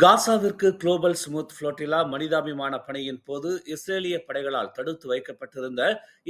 காசாவிற்கு global smooth flotilla மனிதாபிமான பணியின் போது இஸ்ரேலிய படைகளால் தடுத்து வைக்கப்பட்டிருந்த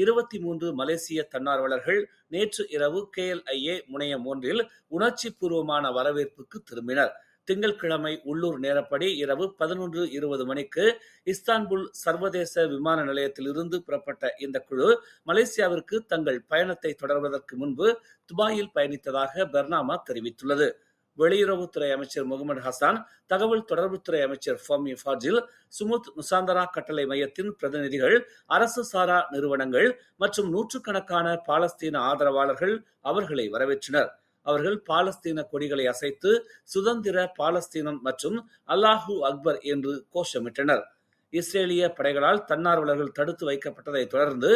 23 மலேசிய தன்னார்வலர்கள் நேற்று இரவு KLIA முனையம் ஒன்றில் உணர்ச்சி பூர்வமான வரவேற்புக்கு திரும்பினர். திங்கட்கிழமை உள்ளூர் நேரப்படி இரவு 11:20 மணிக்கு இஸ்தான்புல் சர்வதேச விமான நிலையத்திலிருந்து புறப்பட்ட இந்த குழு மலேசியாவிற்கு தங்கள் பயணத்தை தொடர்வதற்கு முன்பு துபாயில் பயணித்ததாக பெர்னாமா தெரிவித்துள்ளது. வெளியுறவுத்துறை அமைச்சர் முகமது ஹசான், தகவல் தொடர்புத்துறை அமைச்சர் ஃபமி ஃபாஜில், சுமுத் நுசாந்தரா கட்டளை மையத்தின் பிரதிநிதிகள், அரசு சாரா நிறுவனங்கள் மற்றும் நூற்றுக்கணக்கான பாலஸ்தீன ஆதரவாளர்கள் அவர்களை வரவேற்றனர். அவர்கள் பாலஸ்தீன கொடிகளை அசைத்து சுதந்திர பாலஸ்தீனம் மற்றும் அல்லாஹூ அக்பர் என்று கோஷமிட்டனர். இஸ்ரேலிய படைகளால் தன்னார்வலர்கள் தடுத்து வைக்கப்பட்டதை தொடர்ந்து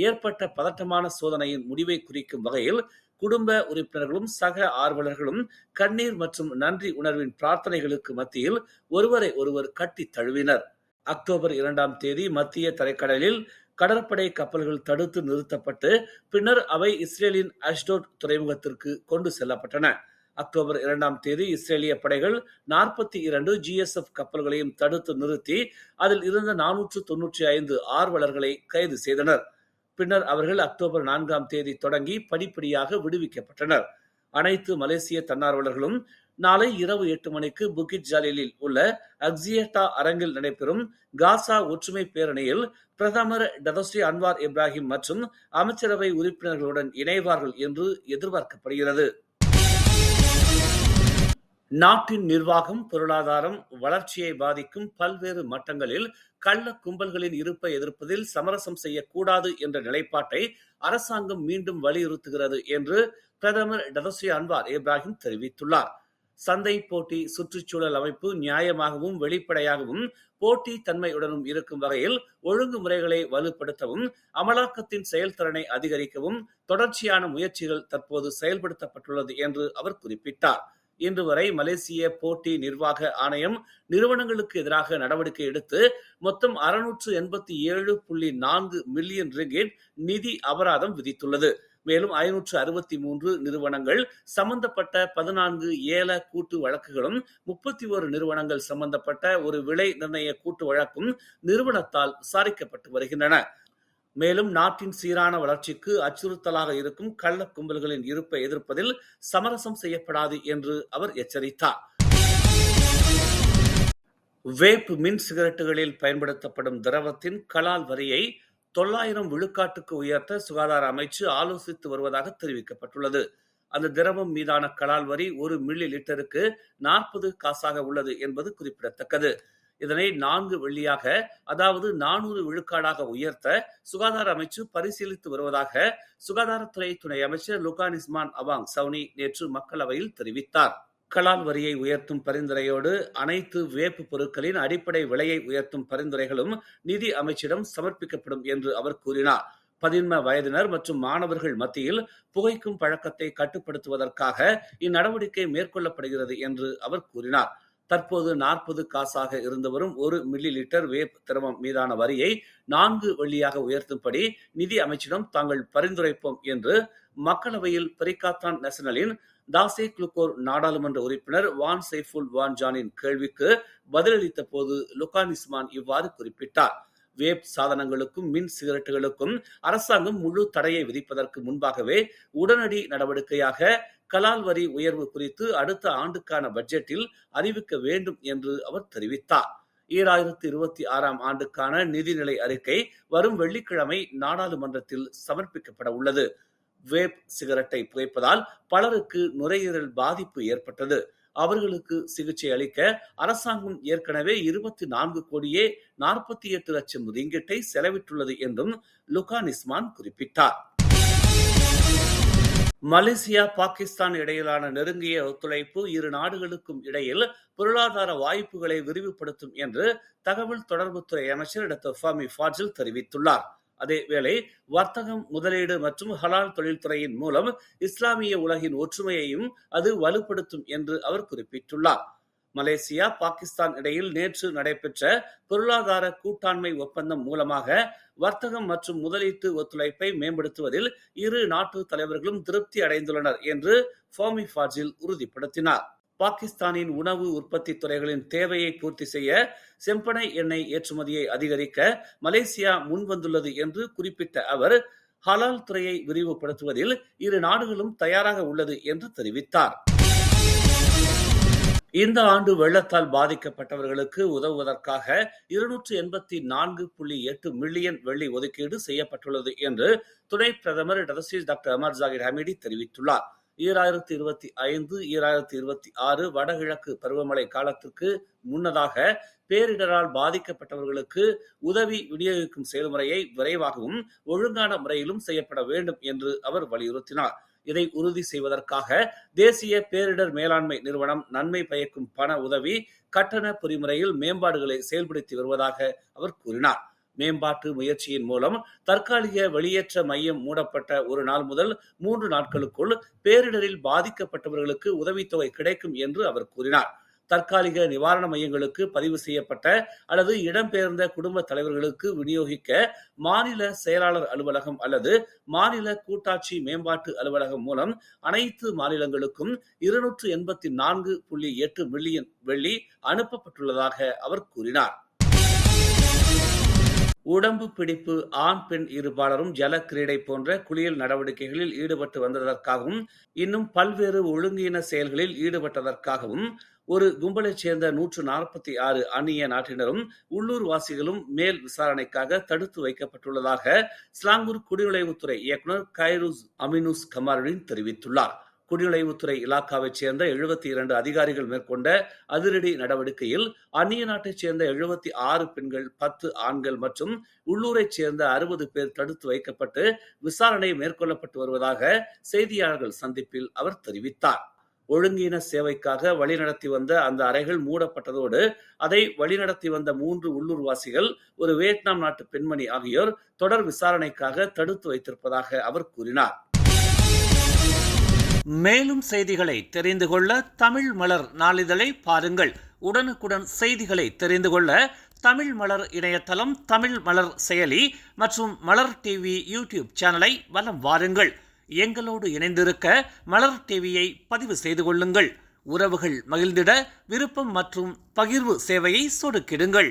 ஏற்பட்ட பதட்டமான சோதனையின் முடிவை குறிக்கும் வகையில் குடும்ப உறுப்பினர்களும் சக ஆர்வலர்களும் கண்ணீர் மற்றும் நன்றி உணர்வின் பிரார்த்தனைகளுக்கு மத்தியில் ஒருவரை ஒருவர் கட்டி தழுவினர். அக்டோபர் 2ஆம் தேதி மத்திய தரைக்கடலில் கடற்படை கப்பல்கள் தடுத்து நிறுத்தப்பட்டு பின்னர் அவை இஸ்ரேலின் அஷ்டோட் துறைமுகத்திற்கு கொண்டு செல்லப்பட்டன. அக்டோபர் 2ஆம் தேதி இஸ்ரேலிய படைகள் 42 GSF கப்பல்களையும் தடுத்து நிறுத்தி அதில் இருந்த 495 ஆர்வலர்களை கைது செய்தனர். பின்னர் அவர்கள் அக்டோபர் 4ஆம் தேதி தொடங்கி படிப்படியாக விடுவிக்கப்பட்டனர். அனைத்து மலேசிய தன்னார்வலர்களும் நாளை இரவு 8 மணிக்கு புகிட் ஜாலிலில் உள்ள அக்சியட்டா அரங்கில் நடைபெறும் காசா ஒற்றுமை பேரணியில் பிரதமர் டதஸ்ரீ அன்வார் இப்ராஹிம் மற்றும் அமைச்சரவை உறுப்பினர்களுடன் இணைவார்கள் என்று எதிர்பார்க்கப்படுகிறது. நாட்டின் நிர்வாகம், பொருளாதாரம், வளர்ச்சியை பாதிக்கும் பல்வேறு மட்டங்களில் கள்ள கும்பல்களின் இருப்பை எதிர்ப்பதில் சமரசம் செய்யக்கூடாது என்ற நிலைப்பாட்டை அரசாங்கம் மீண்டும் வலியுறுத்துகிறது என்று பிரதமர் டதஸ்ரீ அன்வார் இப்ராஹிம் தெரிவித்துள்ளார். சந்தை போட்டி சுற்றுச்சூழல் அமைப்பு நியாயமாகவும் வெளிப்படையாகவும் போட்டி தன்மையுடனும் இருக்கும் வகையில் ஒழுங்குமுறைகளை வலுப்படுத்தவும் அமலாக்கத்தின் செயல்திறனை அதிகரிக்கவும் தொடர்ச்சியான முயற்சிகள் தற்போது செயல்படுத்தப்பட்டுள்ளது என்று அவர் குறிப்பிட்டார். இன்று வரை மலேசிய போட்டி நிர்வாக ஆணையம் நிறுவனங்களுக்கு எதிராக நடவடிக்கை எடுத்து மொத்தம் 687.4 மில்லியன் ரிங்கிட் நிதி அபராதம் விதித்துள்ளது. மேலும் 563 நிறுவனங்கள் சம்பந்தப்பட்ட 14 ஏல கூட்டு வழக்குகளும் 31 நிறுவனங்கள் சம்பந்தப்பட்ட ஒரு விலை நிர்ணய கூட்டு வழக்கும் நிறுவனத்தால் விசாரிக்கப்பட்டு வருகின்றன. மேலும் நாட்டின் சீரான வளர்ச்சிக்கு அச்சுறுத்தலாக இருக்கும் கள்ள கும்பல்களின் இருப்பை எதிர்ப்பதில் சமரசம் செய்யப்படாது என்று அவர் எச்சரித்தார். வேப் மின் சிகரெட்டுகளில் பயன்படுத்தப்படும் திரவத்தின் கலால் வரியை 900 விழுக்காட்டுக்கு உயர்த்த சுகாதார அமைச்சு ஆலோசித்து வருவதாக தெரிவிக்கப்பட்டுள்ளது. அந்த திரவம் மீதான கலால் வரி 1 மில்லி லிட்டருக்கு 40 காசாக உள்ளது என்பது குறிப்பிடத்தக்கது. இதனை 4 வெள்ளியாக, அதாவது 400 விழுக்காடாக உயர்த்த சுகாதார அமைச்சு பரிசீலித்து வருவதாக சுகாதாரத்துறை துணை அமைச்சர் லுகானிஸ்மான் அவாங் சவுனி நேற்று மக்களவையில் தெரிவித்தார். கலால் வரியை உயர்த்தும் பரிந்துரையோடு அனைத்து வேப்பு பொருட்களின் அடிப்படை விலையை உயர்த்தும் பரிந்துரைகளும் நிதி அமைச்சிடம் சமர்ப்பிக்கப்படும் என்று அவர் கூறினார். 11 வயதினர் மற்றும் மாணவர்கள் மத்தியில் புகைக்கும் பழக்கத்தை கட்டுப்படுத்துவதற்காக இந்நடவடிக்கை மேற்கொள்ளப்படுகிறது என்று அவர் கூறினார். தற்போது 40 காசாக இருந்து வரும் 1 மில்லி லிட்டர் வேப் திரவம் மீதான வரியை 4 வெள்ளியாக உயர்த்தும்படி நிதி அமைச்சிடம் தாங்கள் பரிந்துரைப்போம் என்று மக்களவையில் பெரிகாத்தான் நேஷனலின் தாசே குளுக்கோர் நாடாளுமன்ற உறுப்பினர் வான் சைஃபுல் வான் ஜானின் கேள்விக்கு பதிலளித்த போது லுகானிஸ்மான் இவ்வாறு குறிப்பிட்டார். வேப் சாதனங்களுக்கும் மின் சிகரெட்டுகளுக்கும் அரசாங்கம் முழு தடையை விதிப்பதற்கு முன்பாகவே உடனடி நடவடிக்கையாக கலால் வரி உயர்வு குறித்து அடுத்த ஆண்டுக்கான பட்ஜெட்டில் அறிவிக்க வேண்டும் என்று அவர் தெரிவித்தார். 2026ஆம் ஆண்டுக்கான நிதிநிலை அறிக்கை வரும் வெள்ளிக்கிழமை நாடாளுமன்றத்தில் சமர்ப்பிக்கப்பட உள்ளது. வேப் சிகரெட்டை புகைப்பதால் பலருக்கு நுரையீரல் பாதிப்பு ஏற்பட்டது. அவர்களுக்கு சிகிச்சை அளிக்க அரசாங்கம் ஏற்கனவே 24,48 லட்சம் ரிங்கிட்டை செலவிட்டுள்ளது என்றும் லுகானிஸ்மான் குறிப்பிட்டார். மலேசியா, பாகிஸ்தான் இடையிலான நெருங்கிய ஒத்துழைப்பு இரு நாடுகளுக்கும் இடையில் பொருளாதார வாய்ப்புகளை விரிவுபடுத்தும் என்று தகவல் தொடர்புத்துறை அமைச்சர் டாக்டர் ஃபமி ஃபாஜில் தெரிவித்துள்ளார். அதேவேளை வர்த்தகம், முதலீடு மற்றும் ஹலால் தொழில்துறையின் மூலம் இஸ்லாமிய உலகின் ஒற்றுமையையும் அது வலுப்படுத்தும் என்று அவர் குறிப்பிட்டுள்ளார். மலேசியா, பாகிஸ்தான் இடையில் நேற்று நடைபெற்ற பொருளாதார கூட்டாண்மை ஒப்பந்தம் மூலமாக வர்த்தகம் மற்றும் முதலீட்டு ஒத்துழைப்பை மேம்படுத்துவதில் இரு நாட்டு தலைவர்களும் திருப்தி அடைந்துள்ளனர் என்று ஃபமி ஃபாஜில் உறுதிப்படுத்தினார். பாகிஸ்தானின் உணவு உற்பத்தி துறைகளின் தேவையை பூர்த்தி செய்ய செம்பனை எண்ணெய் ஏற்றுமதியை அதிகரிக்க மலேசியா முன்வந்துள்ளது என்று குறிப்பிட்ட அவர், ஹலால் துறையை விரிவுபடுத்துவதில் இரு நாடுகளும் தயாராக உள்ளது என்று தெரிவித்தார். இந்த ஆண்டு வெள்ளத்தால் பாதிக்கப்பட்டவர்களுக்கு உதவுவதற்காக 284.8 மில்லியன் வெள்ளி ஒதுக்கீடு செய்யப்பட்டுள்ளது என்று துணை பிரதமர் டாக்டர் அமர் ஜாகிர் ஹமீடி தெரிவித்துள்ளார். 2025-2026 வடகிழக்கு பருவமழை காலத்திற்கு முன்னதாக பேரிடரால் பாதிக்கப்பட்டவர்களுக்கு உதவி விநியோகிக்கும் செயல்முறையை விரைவாகவும் ஒழுங்கான முறையிலும் செய்யப்பட வேண்டும் என்று அவர் வலியுறுத்தினார். இதை உறுதி செய்வதற்காக தேசிய பேரிடர் மேலாண்மை நிறுவனம் நன்மை பயக்கும் பண உதவி கட்டண பொறிமுறையில் மேம்பாடுகளை செயல்படுத்தி வருவதாக அவர் கூறினார். மேம்பாட்டு முயற்சியின் மூலம் தற்காலிக வெளியேற்ற மையம் மூடப்பட்ட ஒரு நாள் முதல் 3 நாட்களுக்குள் பேரிடரில் பாதிக்கப்பட்டவர்களுக்கு உதவித்தொகை கிடைக்கும் என்று அவர் கூறினார். தற்காலிக நிவாரண மையங்களுக்கு பதிவு செய்யப்பட்ட அல்லது இடம்பெயர்ந்த குடும்ப தலைவர்களுக்கு விநியோகிக்க மாநில செயலாளர் அலுவலகம் அல்லது மாநில கூட்டாட்சி மேம்பாட்டு அலுவலகம் மூலம் அனைத்து மாநிலங்களுக்கும் 284.8 மில்லியன் வெள்ளி அனுப்பப்பட்டுள்ளதாக அவர் கூறினார். உடம்பு பிடிப்பு ஆண் பெண் இருபாலரும் ஜல கிரீடை போன்ற குளியல் நடவடிக்கைகளில் ஈடுபட்டு வந்ததற்காகவும் இன்னும் பல்வேறு ஒழுங்கீன செயல்களில் ஈடுபட்டதற்காகவும் ஒரு கும்பலைச் சேர்ந்த 146 அந்நிய நாட்டினரும் உள்ளூர் வாசிகளும் மேல் விசாரணைக்காக தடுத்து வைக்கப்பட்டுள்ளதாக ஸ்லாங்கூர் குடிநுழைவுத்துறை இயக்குநர் கைரூஸ் அமினுஸ் கமாருடின் தெரிவித்துள்ளார். குடிநுழைவுத்துறை இலாக்காவைச் சேர்ந்த 72 அதிகாரிகள் மேற்கொண்ட அதிரடி நடவடிக்கையில் அந்நிய நாட்டைச் சேர்ந்த 76 பெண்கள், 10 ஆண்கள் மற்றும் உள்ளூரைச் சேர்ந்த 60 பேர் தடுத்து வைக்கப்பட்டு விசாரணை மேற்கொள்ளப்பட்டு வருவதாக செய்தியாளர்கள் சந்திப்பில் அவர் தெரிவித்தார். ஒழுங்கீன சேவைக்காக வழிநடத்தி வந்த அந்த அறைகள் மூடப்பட்டதோடு அதை வழிநடத்தி வந்த 3 உள்ளூர்வாசிகள், ஒரு வியட்நாம் நாட்டு பெண்மணி ஆகியோர் தொடர் விசாரணைக்காக தடுத்து வைத்திருப்பதாக அவர் கூறினார். மேலும் செய்திகளை தெரிந்து கொள்ள தமிழ் மலர் நாளிதழை பாருங்கள். உடனுக்குடன் செய்திகளை தெரிந்து கொள்ள தமிழ் மலர் இணையதளம், தமிழ் மலர் செயலி மற்றும் மலர் டிவி யூடியூப் சேனலை வலம் வாருங்கள். எங்களோடு இணைந்திருக்க மலர் டிவியை பதிவு செய்து கொள்ளுங்கள். உறவுகள் மகிழ்ந்திட விருப்பம் மற்றும் பகிர்வு சேவையை சொடுக்கிடுங்கள்.